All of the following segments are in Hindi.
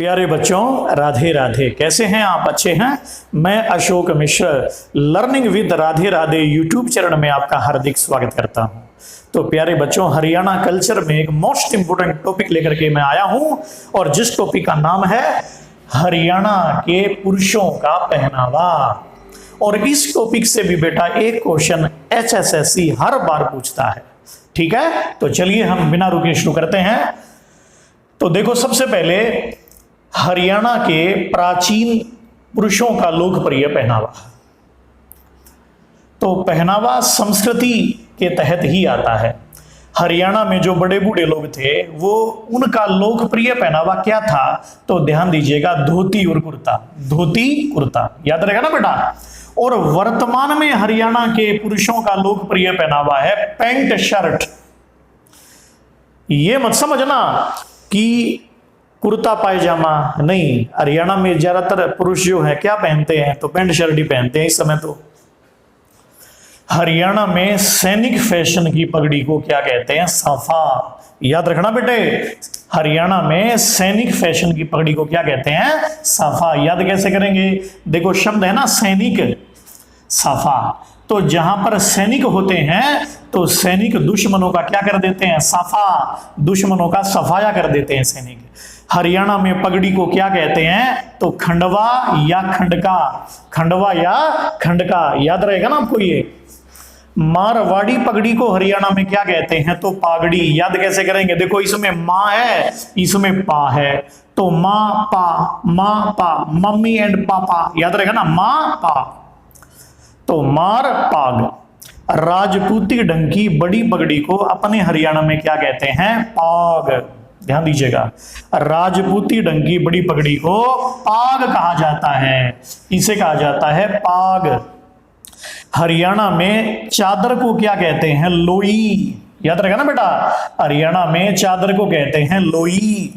प्यारे बच्चों, राधे राधे। कैसे हैं आप? अच्छे हैं? मैं Ashok Mishra learning with Radhe Radhe YouTube channel में आपका हार्दिक स्वागत करता हूं। तो प्यारे बच्चों, हरियाणा कल्चर में एक मोस्ट इंपोर्टेंट टॉपिक लेकर के मैं आया हूं और जिस टॉपिक का नाम है हरियाणा के पुरुषों का पहनावा। और इस टॉपिक से भी बेटा एक क्वेश्चन HSSC हर बार पूछता है। ठीक है, तो चलिए हम बिना रुके शुरू करते हैं। तो देखो, सबसे पहले हरियाणा के प्राचीन पुरुषों का लोकप्रिय पहनावा। तो पहनावा संस्कृति के तहत ही आता है। हरियाणा में जो बड़े बूढ़े लोग थे वो उनका लोकप्रिय पहनावा क्या था? तो ध्यान दीजिएगा, धोती और कुर्ता। धोती कुर्ता याद रहेगा ना बेटा। और वर्तमान में हरियाणा के पुरुषों का लोकप्रिय पहनावा है पैंट शर्ट। ये मत समझना कि कुर्ता पायजामा नहीं। हरियाणा में ज्यादातर पुरुष जो है क्या पहनते हैं? तो पैंट शर्ट ही पहनते हैं इस समय। तो हरियाणा में सैनिक फैशन की पगड़ी को क्या कहते हैं? साफा। याद रखना बेटे, हरियाणा में सैनिक फैशन की पगड़ी को क्या कहते हैं? साफा। याद कैसे करेंगे? देखो, शब्द है ना सैनिक, साफा। तो जहां पर सैनिक होते हैं तो सैनिक दुश्मनों का क्या कर देते हैं? साफा। दुश्मनों का सफाया कर देते हैं सैनिक। हरियाणा में पगड़ी को क्या कहते हैं? तो खंडवा या खंडका। खंडवा या खंडका, याद रहेगा ना आपको ये। मारवाड़ी पगड़ी को हरियाणा में क्या कहते हैं? तो पागड़ी। याद कैसे करेंगे? देखो, इसमें माँ है, इसमें पा है। तो माँ पा, मम्मी एंड पापा। याद रहेगा ना, माँ पा। तो मार पाग। राजपूती ढंग की बड़ी पगड़ी को अपने हरियाणा में क्या कहते हैं? पाग। ध्यान दीजिएगा, राजपूती ढंग की बड़ी पगड़ी को पाग कहा जाता है। इसे कहा जाता है पाग। हरियाणा में चादर को क्या कहते हैं? लोई। याद रहेगा ना बेटा, हरियाणा में चादर को कहते हैं लोई।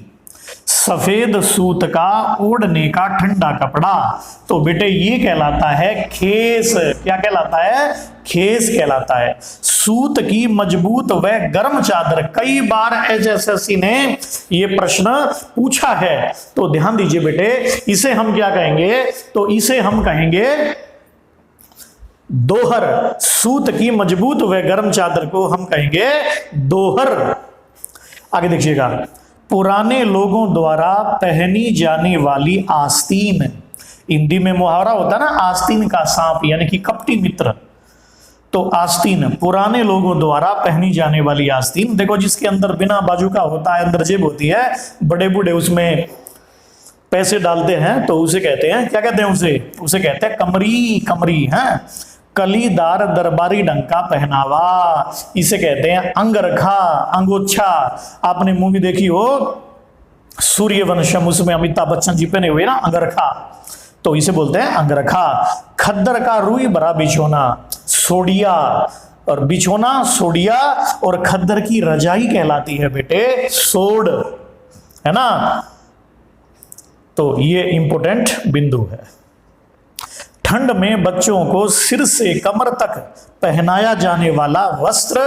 सफेद सूत का ओढ़ने का ठंडा कपड़ा तो बेटे ये कहलाता है खेस। क्या कहलाता है? खेस कहलाता है। सूत की मजबूत व गर्म चादर। कई बार HSSC ने ये प्रश्न पूछा है, तो ध्यान दीजिए बेटे। इसे हम क्या कहेंगे? तो इसे हम कहेंगे दोहर। सूत की मजबूत व गर्म चादर को हम कहेंगे दोहर। आगे देखिएगा, पुराने लोगों द्वारा पहनी जाने वाली आस्तीन। हिंदी में मुहावरा होता है ना, आस्तीन का सांप, यानी कि कपटी मित्र। तो आस्तीन, पुराने लोगों द्वारा पहनी जाने वाली आस्तीन। देखो, जिसके अंदर बिना बाजू का होता है, अंदर जेब होती है, बड़े बूढ़े उसमें पैसे डालते हैं, तो उसे कहते हैं, क्या कहते हैं उसे कहते हैं कमरी। कमरी है। कलीदार दरबारी ढंग का पहनावा, इसे कहते हैं अंगरखा, अंगोछा। आपने मूवी देखी हो सूर्यवंशम, उसमें अमिताभ बच्चन जी पहने हुए ना अंगरखा, तो इसे बोलते हैं अंगरखा। खद्दर का रुई भरा बिछोना, सोडिया। और बिछोना सोडिया, और खद्दर की रजाई कहलाती है बेटे सोड, है ना। तो ये इंपोर्टेंट बिंदु है। ठंड में बच्चों को सिर से कमर तक पहनाया जाने वाला वस्त्र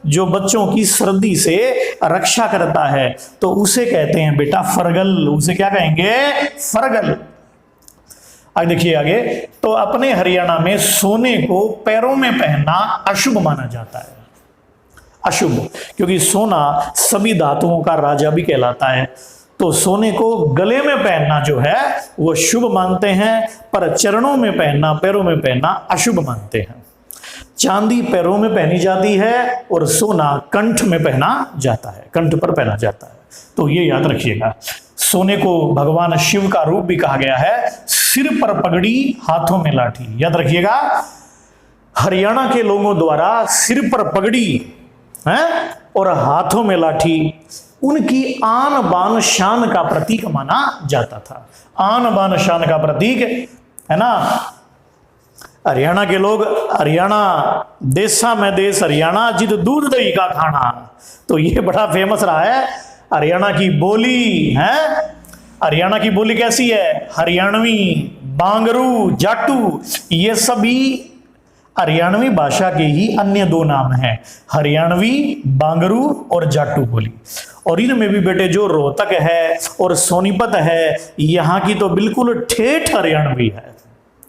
जो बच्चों की सर्दी से रक्षा करता है, तो उसे कहते हैं बेटा फरगल। उसे क्या कहेंगे? फरगल। आगे देखिए आगे। तो अपने हरियाणा में सोने को पैरों में पहनना अशुभ माना जाता है। अशुभ, क्योंकि सोना सभी धातुओं का राजा भी कहलाता है। तो सोने को गले में पहनना जो है वो शुभ मानते हैं, पर चरणों में पहनना, पैरों में पहनना अशुभ मानते हैं। चांदी पैरों में पहनी जाती है और सोना कंठ में पहना जाता है, कंठ पर पहना जाता है। तो ये याद रखिएगा। सोने को भगवान शिव का रूप भी कहा गया है। सिर पर पगड़ी, हाथों में लाठी। याद रखिएगा, हरियाणा के लोगों द्वारा सिर पर पगड़ी है और हाथों में लाठी उनकी आन बान शान का प्रतीक माना जाता था। आन बान शान का प्रतीक है ना। हरियाणा के लोग, हरियाणा देशा में देश हरियाणा, जिद दूध दही का खाना। तो ये बड़ा फेमस रहा है। हरियाणा की बोली है, हरियाणा की बोली कैसी है? हरियाणवी, बांगरू, जाटू, ये सभी हरियाणवी भाषा के ही अन्य दो नाम हैं, हरियाणवी बांगरू और जाटू बोली। और इनमें भी बेटे जो रोहतक है और सोनीपत है, यहाँ की तो बिल्कुल ठेठ हरियाणवी है।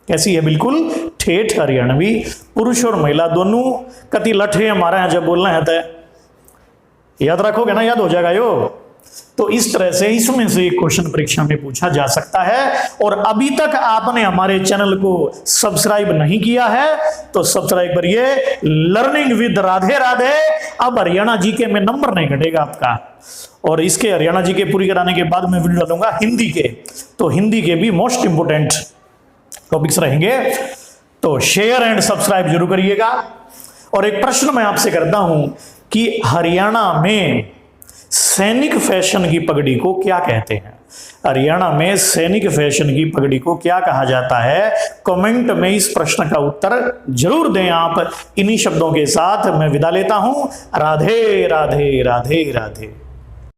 कैसी है? बिल्कुल ठेठ हरियाणवी। पुरुष और महिला दोनों कति लठे हमारे यहाँ जब बोलना है तो याद रखोगे ना, याद हो जाएगा यो। तो इस तरह से इसमें से एक क्वेश्चन परीक्षा में पूछा जा सकता है। और अभी तक आपने हमारे चैनल को सब्सक्राइब नहीं किया है तो सब्सक्राइब करिए। Learning with Radhe Radhe. अब हरियाणा जीके में नंबर नहीं घटेगा आपका, और इसके हरियाणा जीके पूरी कराने के बाद मैं वीडियो डालूंगा हिंदी के, तो हिंदी के भी मोस्ट इंपोर्टेंट टॉपिक्स रहेंगे। तो शेयर एंड सब्सक्राइब जरूर करिएगा। और एक प्रश्न मैं आपसे करता हूं कि हरियाणा में सैनिक फैशन की पगड़ी को क्या कहते हैं? हरियाणा में सैनिक फैशन की पगड़ी को क्या कहा जाता है? कमेंट में इस प्रश्न का उत्तर जरूर दें आप। इन्हीं शब्दों के साथ मैं विदा लेता हूं। राधे राधे राधे राधे।